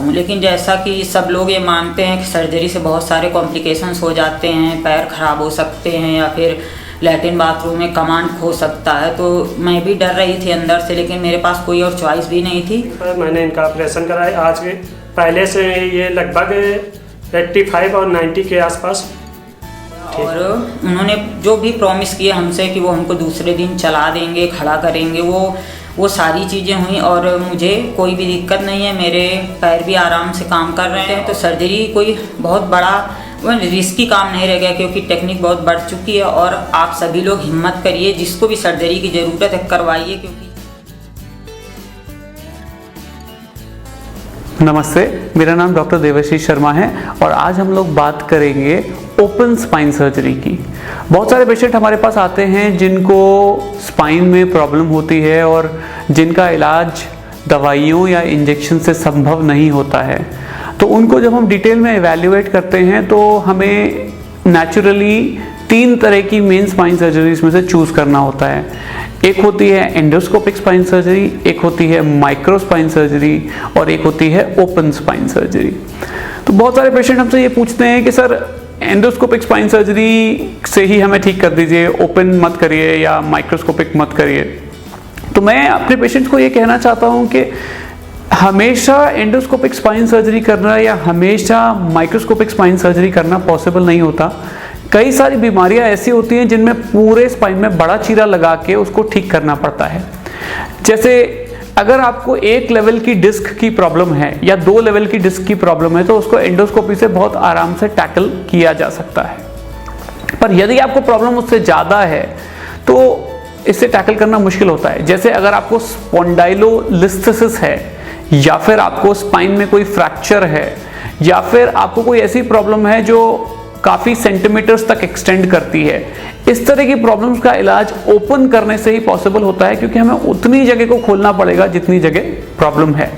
लूँ, लेकिन जैसा कि सब लोग ये मानते हैं कि सर्जरी से बहुत सारे कॉम्प्लिकेशंस हो जाते हैं, पैर ख़राब हो सकते हैं या फिर लैट्रिन बाथरूम में कमांड खो सकता है, तो मैं भी डर रही थी अंदर से, लेकिन मेरे पास कोई और चॉइस भी नहीं थी। मैंने इनका ऑपरेशन कराया। आज के पहले से ये लगभग 85 और 90 के आसपास। और उन्होंने जो भी प्रॉमिस किए हमसे कि वो हमको दूसरे दिन चला देंगे, खड़ा करेंगे, वो सारी चीज़ें हुई और मुझे कोई भी दिक्कत नहीं है। मेरे पैर भी आराम से काम कर रहे हैं। तो सर्जरी कोई बहुत बड़ा रिस्की काम नहीं रह गया, क्योंकि टेक्निक बहुत बढ़ चुकी है। और आप सभी लोग हिम्मत करिए, जिसको भी सर्जरी की ज़रूरत है करवाइए, क्योंकि नमस्ते, मेरा नाम डॉक्टर देवाशीष शर्मा है और आज हम लोग बात करेंगे ओपन स्पाइन सर्जरी की। बहुत सारे पेशेंट हमारे पास आते हैं जिनको स्पाइन में प्रॉब्लम होती है और जिनका इलाज दवाइयों या इंजेक्शन से संभव नहीं होता है। तो उनको जब हम डिटेल में इवैल्यूएट करते हैं तो हमें नेचुरली 3 तरह की मेन स्पाइन सर्जरीज में से चूज़ करना होता है। एक होती है एंडोस्कोपिक स्पाइन सर्जरी, एक होती है माइक्रो स्पाइन सर्जरी और एक होती है ओपन स्पाइन सर्जरी। तो बहुत सारे पेशेंट हमसे ये पूछते हैं कि सर एंडोस्कोपिक स्पाइन सर्जरी से ही हमें ठीक कर दीजिए, ओपन मत करिए या माइक्रोस्कोपिक मत करिए। तो मैं अपने पेशेंट्स को ये कहना चाहता हूँ कि हमेशा एंडोस्कोपिक स्पाइन सर्जरी करना या हमेशा माइक्रोस्कोपिक स्पाइन सर्जरी करना पॉसिबल नहीं होता। कई सारी बीमारियां ऐसी होती हैं जिनमें पूरे स्पाइन में बड़ा चीरा लगा के उसको ठीक करना पड़ता है। जैसे अगर आपको 1 लेवल की डिस्क की प्रॉब्लम है या 2 लेवल की डिस्क की प्रॉब्लम है तो उसको एंडोस्कोपी से बहुत आराम से टैकल किया जा सकता है। पर यदि आपको प्रॉब्लम उससे ज़्यादा है तो इससे टैकल करना मुश्किल होता है। जैसे अगर आपको स्पॉन्डाइलोलिस्थेसिस है या फिर आपको स्पाइन में कोई फ्रैक्चर है या फिर आपको कोई ऐसी प्रॉब्लम है जो काफ़ी सेंटीमीटर्स तक एक्सटेंड करती है, इस तरह की प्रॉब्लम्स का इलाज ओपन करने से ही पॉसिबल होता है, क्योंकि हमें उतनी जगह को खोलना पड़ेगा जितनी जगह प्रॉब्लम है।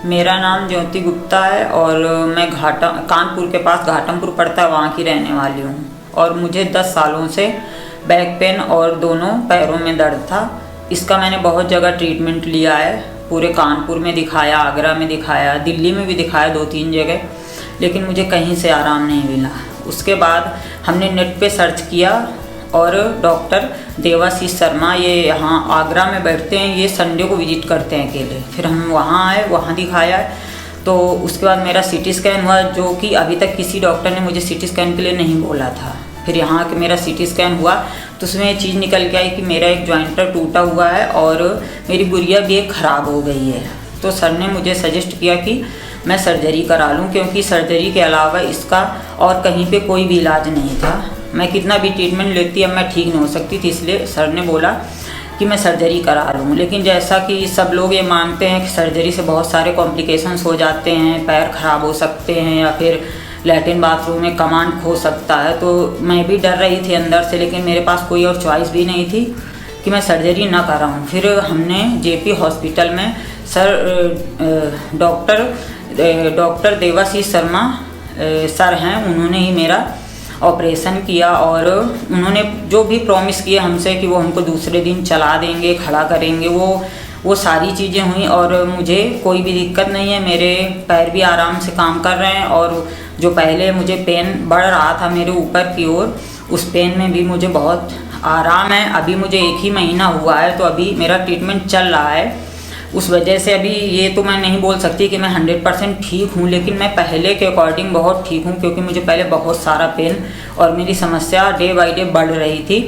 मेरा नाम ज्योति गुप्ता है और मैं कानपुर के पास घाटमपुर पड़ता है वहाँ की रहने वाली हूँ। और मुझे 10 सालों से बैक पेन और दोनों पैरों में दर्द था। इसका मैंने बहुत जगह ट्रीटमेंट लिया है, पूरे कानपुर में दिखाया, आगरा में दिखाया, दिल्ली में भी दिखाया 2-3 जगह, लेकिन मुझे कहीं से आराम नहीं मिला। उसके बाद हमने नेट पे सर्च किया और डॉक्टर देवाशीष शर्मा, ये यहाँ आगरा में बैठते हैं, ये संडे को विजिट करते हैं अकेले। फिर हम वहाँ आए, वहाँ दिखाया। तो उसके बाद मेरा सीटी स्कैन हुआ, जो कि अभी तक किसी डॉक्टर ने मुझे सीटी स्कैन के लिए नहीं बोला था। फिर यहाँ के मेरा सीटी स्कैन हुआ तो उसमें ये चीज़ निकल के आई कि मेरा एक जॉइंटर टूटा हुआ है और मेरी गुड़िया भी एक ख़राब हो गई है। तो सर ने मुझे सजेस्ट किया कि मैं सर्जरी करा लूँ, क्योंकि सर्जरी के अलावा इसका और कहीं पे कोई भी इलाज नहीं था। मैं कितना भी ट्रीटमेंट लेती अब मैं ठीक नहीं हो सकती थी, इसलिए सर ने बोला कि मैं सर्जरी करा लूँ। लेकिन जैसा कि सब लोग ये मानते हैं कि सर्जरी से बहुत सारे कॉम्प्लिकेशंस हो जाते हैं, पैर ख़राब हो सकते हैं या फिर लैट्रिन बाथरूम में कमांड खो सकता है, तो मैं भी डर रही थी अंदर से, लेकिन मेरे पास कोई और चॉइस भी नहीं थी कि मैं सर्जरी ना कराऊँ। फिर हमने जेपी हॉस्पिटल में डॉक्टर देवाशीष शर्मा सर हैं, उन्होंने ही मेरा ऑपरेशन किया और उन्होंने जो भी प्रॉमिस किए हमसे कि वो हमको दूसरे दिन चला देंगे, खड़ा करेंगे, वो सारी चीज़ें हुई और मुझे कोई भी दिक्कत नहीं है। मेरे पैर भी आराम से काम कर रहे हैं और जो पहले मुझे पेन बढ़ रहा था मेरे ऊपर की ओर, उस पेन में भी मुझे बहुत आराम है। अभी मुझे 1 ही महीना हुआ है, तो अभी मेरा ट्रीटमेंट चल रहा है। उस वजह से अभी ये तो मैं नहीं बोल सकती कि मैं 100% ठीक हूँ, लेकिन मैं पहले के अकॉर्डिंग बहुत ठीक हूँ, क्योंकि मुझे पहले बहुत सारा पेन और मेरी समस्या डे बाय डे बढ़ रही थी।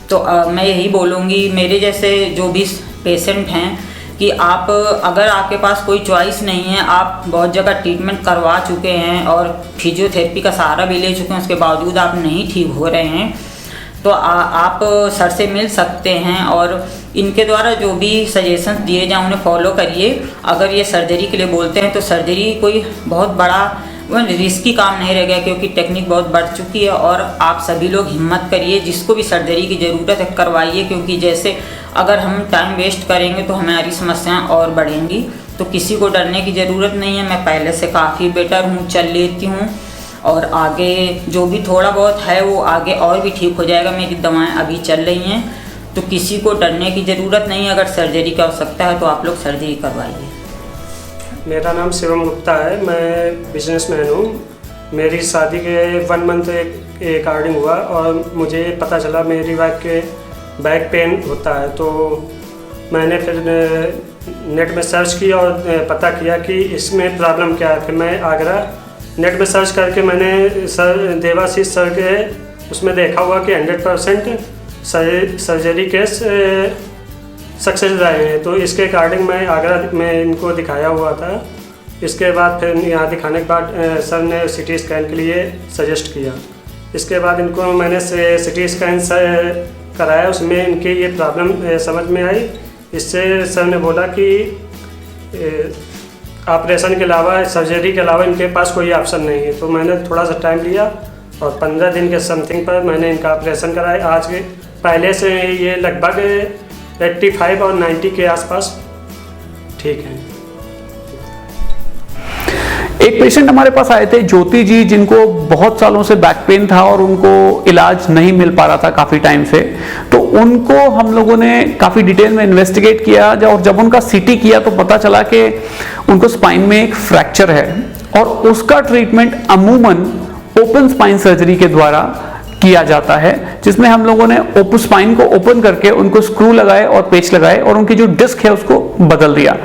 तो मैं यही बोलूँगी मेरे जैसे जो भी पेशेंट हैं कि आप, अगर आपके पास कोई चॉइस नहीं है, आप बहुत जगह ट्रीटमेंट करवा चुके हैं और फिजियोथेरेपी का सहारा भी ले चुके हैं, उसके बावजूद आप नहीं ठीक हो रहे हैं, तो आप सर से मिल सकते हैं और इनके द्वारा जो भी सजेशंस दिए जाएं उन्हें फॉलो करिए। अगर ये सर्जरी के लिए बोलते हैं तो सर्जरी कोई बहुत बड़ा रिस्की काम नहीं रह गया, क्योंकि टेक्निक बहुत बढ़ चुकी है। और आप सभी लोग हिम्मत करिए, जिसको भी सर्जरी की ज़रूरत है करवाइए, क्योंकि जैसे अगर हम टाइम वेस्ट करेंगे तो हमारी समस्याएं और बढ़ेंगी। तो किसी को डरने की ज़रूरत नहीं है। मैं पहले से काफ़ी बेटर हूँ, चल लेती हूँ और आगे जो भी थोड़ा बहुत है वो आगे और भी ठीक हो जाएगा। मेरी दवाएं अभी चल रही हैं, तो किसी को डरने की ज़रूरत नहीं है। अगर सर्जरी की आवश्यकता है तो आप लोग सर्जरी करवाइए। मेरा नाम शिवम गुप्ता है, मैं बिजनेसमैन हूँ। मेरी शादी के 1 मंथ एक अकॉर्डिंग हुआ और मुझे पता चला मेरी वाइफ के बैक पेन होता है, तो मैंने फिर नेट में सर्च किया और पता किया कि इसमें प्रॉब्लम क्या है। फिर मैं आगरा नेट में सर्च करके मैंने देवाशीष सर के उसमें देखा हुआ कि 100% सर्जरी केस सक्सेस रहे हैं, तो इसके अकॉर्डिंग मैं आगरा में इनको दिखाया हुआ था। इसके बाद फिर यहाँ दिखाने के बाद सर ने सिटी स्कैन के लिए सजेस्ट किया। इसके बाद इनको मैंने सिटी स्कैन कराया, उसमें इनकी ये प्रॉब्लम समझ में आई। इससे सर ने बोला कि ऑपरेशन के अलावा, सर्जरी के अलावा इनके पास कोई ऑप्शन नहीं है। तो मैंने थोड़ा सा टाइम लिया और 15 दिन के समथिंग पर मैंने इनका ऑपरेशन कराया। आज के पहले से ये लगभग 85 और 90 के आसपास ठीक है। एक पेशेंट हमारे पास आए थे, ज्योति जी, जिनको बहुत सालों से बैक पेन था और उनको इलाज नहीं मिल पा रहा था काफ़ी टाइम से। तो उनको हम लोगों ने काफ़ी डिटेल में इन्वेस्टिगेट किया और जब उनका सीटी किया तो पता चला कि उनको स्पाइन में एक फ्रैक्चर है और उसका ट्रीटमेंट अमूमन ओपन स्पाइन सर्जरी के द्वारा किया जाता है, जिसमें हम लोगों ने स्पाइन को ओपन करके उनको स्क्रू लगाए और पेच लगाए और उनकी जो डिस्क है उसको बदल दिया।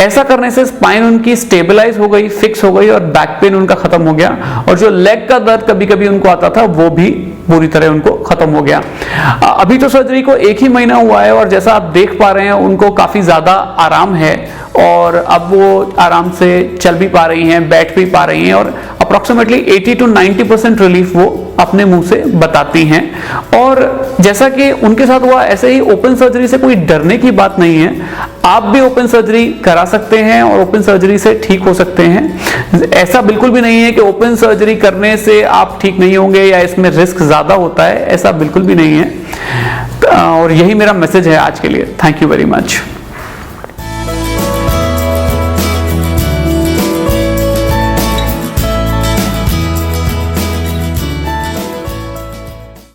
ऐसा करने से स्पाइन उनकी स्टेबलाइज हो गई, फिक्स हो गई और बैक पेन उनका खत्म हो गया और जो लेग का दर्द कभी कभी उनको आता था वो भी पूरी तरह उनको खत्म हो गया। अभी तो सर्जरी को 1 ही महीना हुआ है और जैसा आप देख पा रहे हैं उनको काफी ज्यादा आराम है और अब वो आराम से चल भी पा रही हैं, बैठ भी पा रही हैं और अप्रोक्सीमेटली 80 to 90% रिलीफ वो अपने मुंह से बताती हैं। और जैसा कि उनके साथ हुआ, ऐसे ही ओपन सर्जरी से कोई डरने की बात नहीं है। आप भी ओपन सर्जरी करा सकते हैं और ओपन सर्जरी से ठीक हो सकते हैं। ऐसा बिल्कुल भी नहीं है कि ओपन सर्जरी करने से आप ठीक नहीं होंगे या इसमें रिस्क ज्यादा होता है, ऐसा बिल्कुल भी नहीं है। और यही मेरा मैसेज है आज के लिए। Thank you very much.